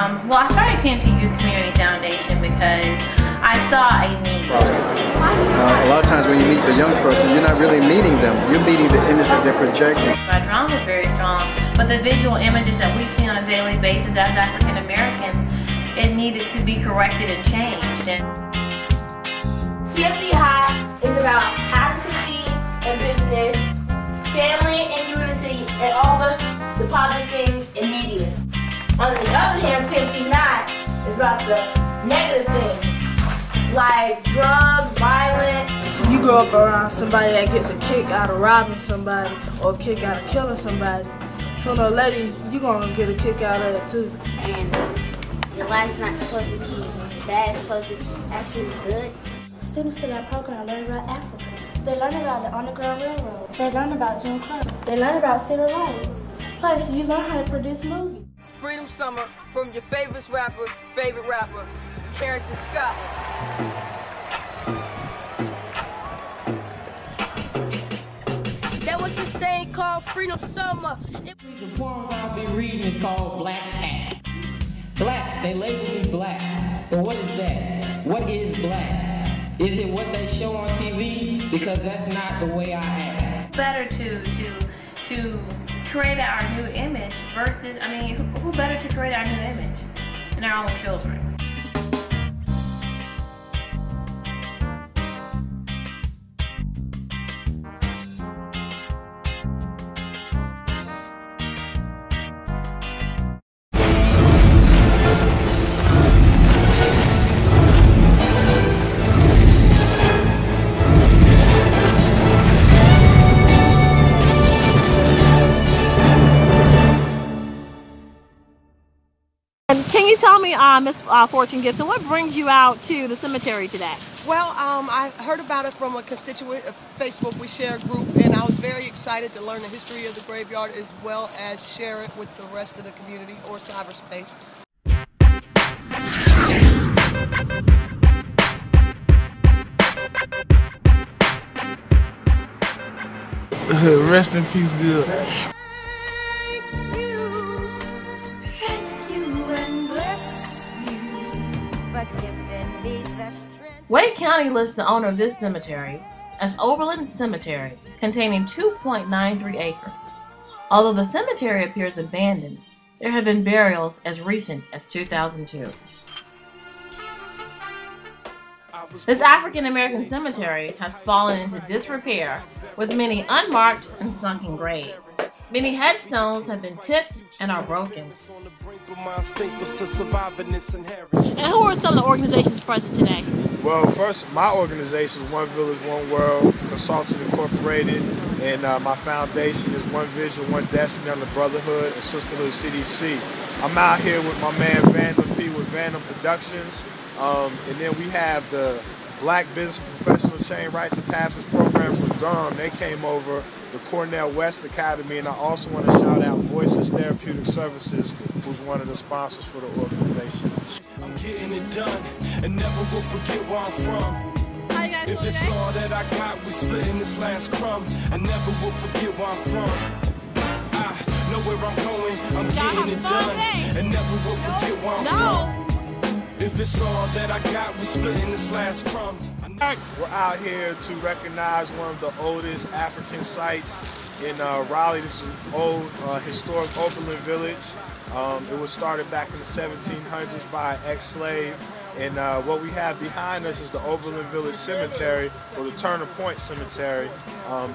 Well, I started TNT Youth Community Foundation because I saw a need. A lot of times when you meet the young person, you're not really meeting them. You're meeting the image that they're projecting. My drama was very strong, but the visual images that we see on a daily basis as African Americans, it needed to be corrected and changed. And TNT High is about how to succeed in business, family and unity, and all the positive things in media. On the other hand, TNT 9 is about the negative things, like drugs, violence. You grow up around somebody that gets a kick out of robbing somebody or a kick out of killing somebody. So no lady, you're gonna get a kick out of it too. And your life's not supposed to be bad, it's supposed to be actually good. Students in that program learn about Africa. They learn about the Underground Railroad. They learn about Jim Crow. They learn about civil rights. Plus, you learn how to produce movies. Freedom Summer from your favorite rapper, Carrington Scott. There was this thing called Freedom Summer. The poems I'll be reading is called Black Act. Black, they label me black. But what is that? What is black? Is it what they show on TV? Because that's not the way I act. better to create our new image versus, I mean, who better to create our new image than our own children? Can you tell me, Miss Fortune Gibson, what brings you out to the cemetery today? Well, I heard about it from a constituent of Facebook We Share group, and I was very excited to learn the history of the graveyard as well as share it with the rest of the community or cyberspace. Rest in peace, good. Wake County lists the owner of this cemetery as Oberlin Cemetery, containing 2.93 acres. Although the cemetery appears abandoned, there have been burials as recent as 2002. This African American cemetery has fallen into disrepair with many unmarked and sunken graves. Many headstones have been tipped and are broken. And who are some of the organizations present today? Well, first, my organization is One Village, One World, Consultant Incorporated, and my foundation is One Vision, One Destiny under Brotherhood and Sisterhood CDC. I'm out here with my man Vandam P with Vandam Productions, and then we have the Black Business Professional Chain Rights and Passes program from Durham. They came over, the Cornell West Academy, and I also want to shout out Voices Therapeutic Services, who's one of the sponsors for the organization. I'm getting it done and never will forget where I'm from. If it's all that I got, we splitting this last crumb. I never will forget where I'm from. I know where I'm going, I'm getting it done and never will forget where I'm from. If it's all that I got, we splitting this last crumb. We're out here to recognize one of the oldest African sites in Raleigh. This is old historic Oberlin Village. It was started back in the 1700s by an ex-slave. And what we have behind us is the Oberlin Village Cemetery, or the Turner Point Cemetery.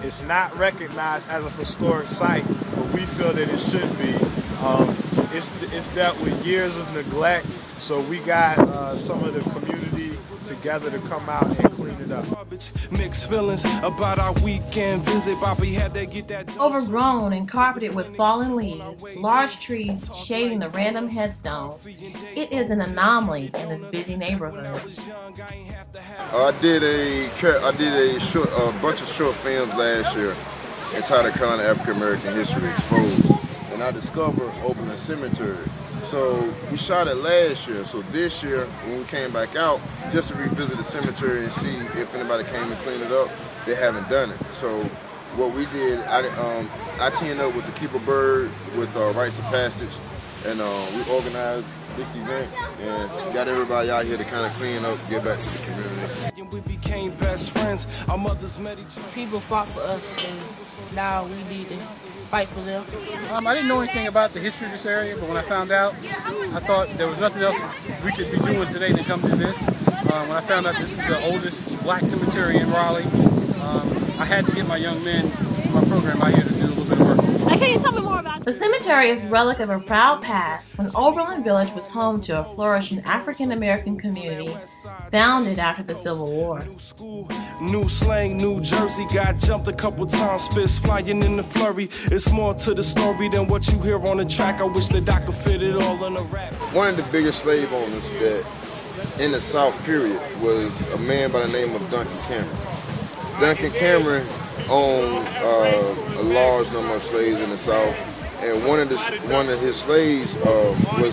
It's not recognized as a historic site, but we feel that it should be. It's dealt with years of neglect, so we got some of the community together to come out and clean it up. Mixed feelings about our weekend visit. Bobby had to get that overgrown and carpeted with fallen leaves, large trees shading the random headstones. It is an anomaly in this busy neighborhood. I did a bunch of short films last year entitled Carolina African American History Exposed, and I discovered Oberlin Cemetery. So we shot it last year, so this year when we came back out just to revisit the cemetery and see if anybody came and cleaned it up, they haven't done it. So what we did, I teamed up with the Keep a Bird with Rites of Passage, and we organized this event and got everybody out here to kind of clean up, get back to the community. We became best friends. Our mothers met each other. People fought for us, and now we need to fight for them. I didn't know anything about the history of this area, but when I found out, I thought there was nothing else we could be doing today than come to this. When I found out this is the oldest black cemetery in Raleigh, I had to get my young men in my program out here to do a little bit of work. Can you tell me more about the cemetery is a relic of a proud past when Oberlin Village was home to a flourishing African-American community founded after the Civil War. New slang, New Jersey, got jumped a couple times, fists flying in the flurry. It's more to the story than what you hear on the track. I wish that I could fit it all in a rap. One of the biggest slave owners that in the South period was a man by the name of Duncan Cameron. Duncan Cameron owned a large number of slaves in the South, and one of his slaves was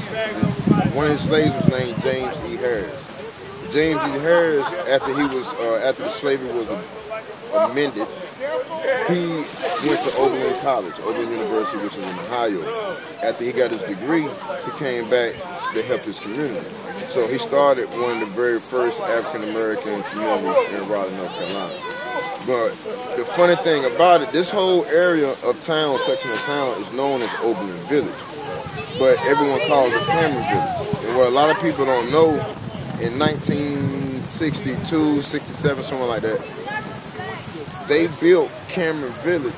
named James E. Harris. James E. Harris, after the slavery was amended, he went to Oberlin College, Oberlin University, which is in Ohio. After he got his degree, he came back to help his community. So he started one of the very first African-American communities in Raleigh, North Carolina. But the funny thing about it, this whole area of town, section of town, is known as Oberlin Village. But everyone calls it Cameron Village. And what a lot of people don't know, in 1962, 67, something like that, they built Cameron Village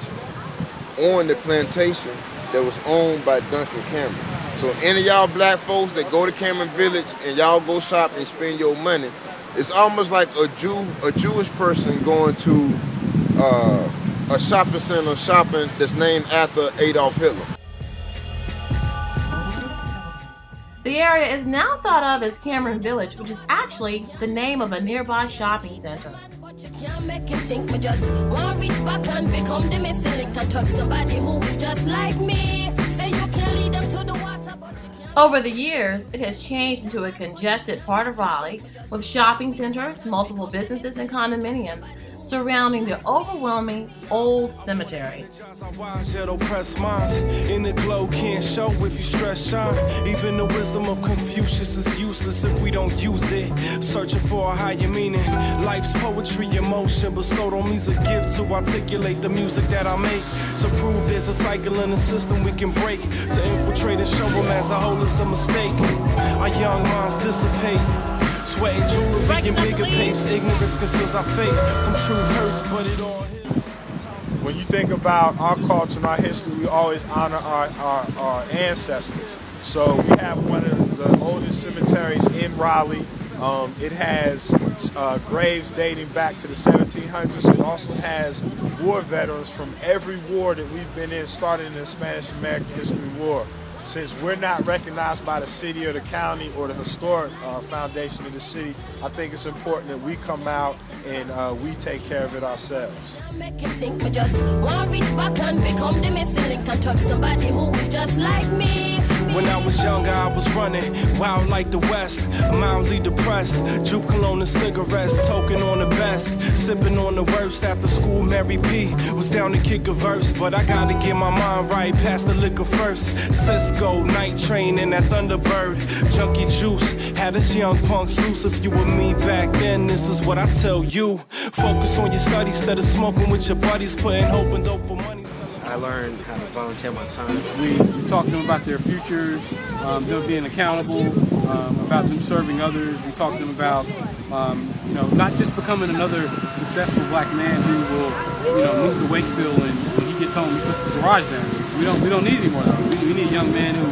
on the plantation that was owned by Duncan Cameron. So any of y'all black folks that go to Cameron Village and y'all go shop and spend your money, it's almost like a Jewish person going to a shopping center shopping that's named after Adolf Hitler. The area is now thought of as Cameron Village, which is actually the name of a nearby shopping center. Over the years, it has changed into a congested part of Raleigh with shopping centers, multiple businesses, and condominiums surrounding the overwhelming old cemetery. In the glow can't show if you stress shine. Even the wisdom of Confucius is useless if we don't use it. Searching for a higher meaning. Life's poetry, emotion bestowed on me's a gift to articulate the music that I make. To prove there's a cycle in the system we can break. To infiltrate and show them as a whole it's a mistake. Our young minds dissipate. Sweating jewelry and bigger papes. Ignorance conceals our fate. Some truth hurts, but it all hits. When you think about our culture and our history, we always honor our ancestors. So we have one of the oldest cemeteries in Raleigh. It has graves dating back to the 1700s. It also has war veterans from every war that we've been in, starting in the Spanish-American History War. Since we're not recognized by the city or the county or the historic foundation of the city, I think it's important that we come out and we take care of it ourselves. When I was younger, I was running wild like the West, mildly depressed. Juke cologne and cigarettes, token on the best, sipping on the worst. After school, Mary P was down to kick a verse, but I gotta get my mind right past the liquor first. Cisco, night train, and that Thunderbird, junkie juice had us young punks loose. If you were me back then, this is what I tell you: focus on your studies instead of smoking with your buddies, putting hope and dope for money. I learned how to volunteer my time. We talk to them about their futures, them being accountable, about them serving others. We talk to them about, not just becoming another successful black man who will, move the weight bill and when he gets home he puts the garage down. We don't need any more of them. We need young men who,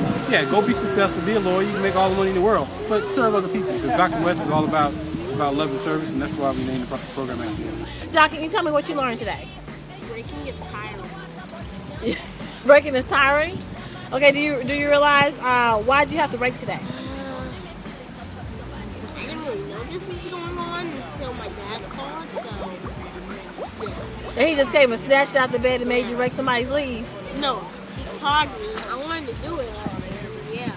go be successful, be a lawyer, you can make all the money in the world, but serve other people. Because Dr. West is all about love and service, and that's why we named the program after him. John, can you tell me what you learned today? Breaking is tiring. Breaking is tiring? Okay, do you realize why did you have to break today? I didn't really know this was going on until my dad called, so yeah. And he just came and snatched out the bed and made you break somebody's leaves? No, he called me. I wanted to do it. Yeah, I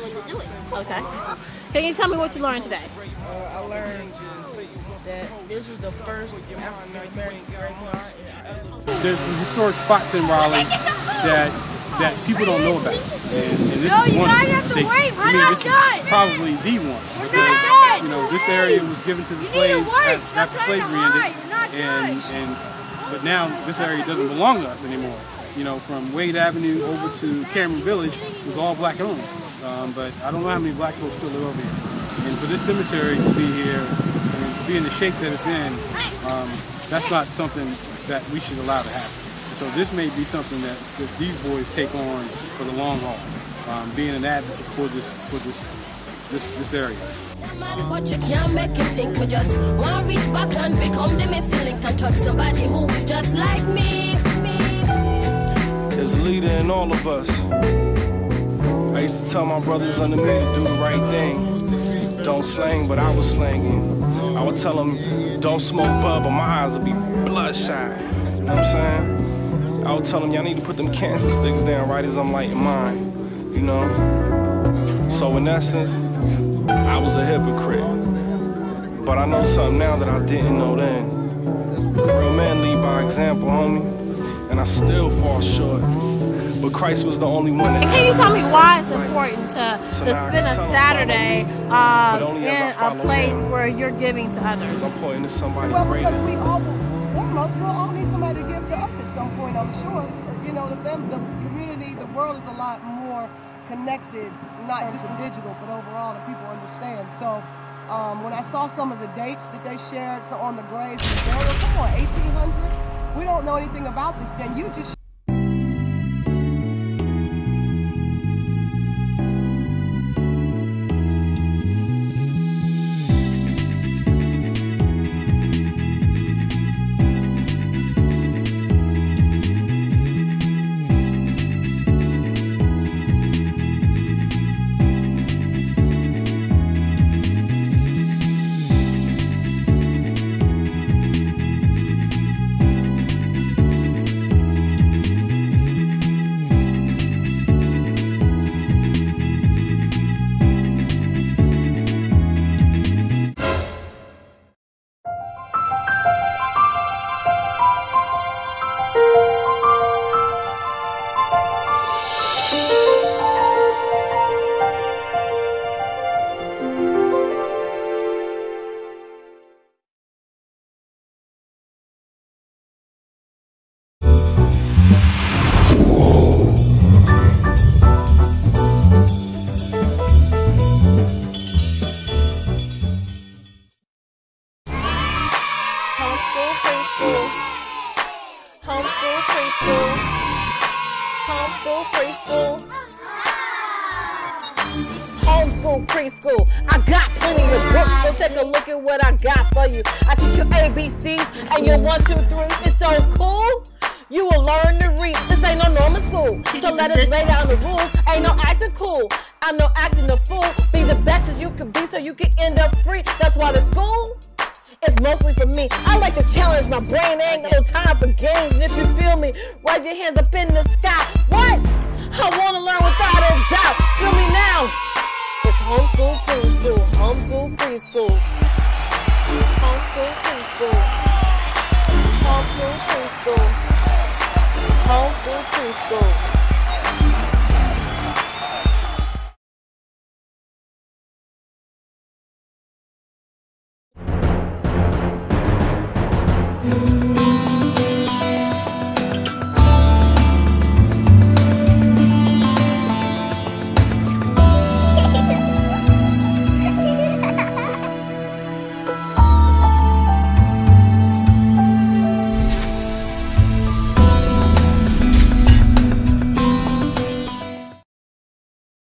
wanted to do it. Okay. Can you tell me what you learned today? I learned that this is the first African-American graveyard. There's some historic spots in Raleigh that that people don't know about. And this is one of them. To me, this is probably the one. Because, you know, this area was given to the slaves after slavery ended. But now this area doesn't belong to us anymore. You know, from Wade Avenue over to Cameron Village was all black owned. But I don't know how many black folks still live over here. And for this cemetery to be here and to be in the shape that it's in, that's not something that we should allow to happen. So this may be something that these boys take on for the long haul, being an advocate for this area. But you can't make him think. We just want to reach back and become the missing link and touch somebody who is just like me. There's a leader in all of us. I used to tell my brothers under me to do the right thing. Don't slang, but I was slanging. I would tell them, don't smoke bud, but my eyes would be bloodshot. You know what I'm saying? I would tell them, y'all need to put them cancer sticks down right as I'm lighting mine. You know? So in essence, I was a hypocrite. But I know something now that I didn't know then. Real men lead by example, homie. And I still fall short. But Christ was the only one that... And can you tell me why it's important to spend a Saturday in a place where you're giving to others? I'm pointing to somebody greater. Because we all need somebody to give to us at some point, I'm sure. You know, the community, the world is a lot more connected, not just in digital, but overall, that people understand. So when I saw some of the dates that they shared on the graves, come on, 1800? We don't know anything about this, then you just... Homeschool preschool. I got plenty of books, so take a look at what I got for you. I teach you ABCs and your 1, 2, 3. It's so cool. You will learn to read. This ain't no normal school. So let us lay down the rules. Ain't no acting cool. I'm no acting a fool. Be the best as you can be so you can end up free. That's why the school is mostly for me. I like to challenge my brain. Ain't no time for games. And if you feel me, raise your hands up in the sky. What? I want to learn without a doubt. Feel me now. It's homeschool preschool. Homeschool preschool. Homeschool preschool. Homeschool preschool. Homeschool preschool.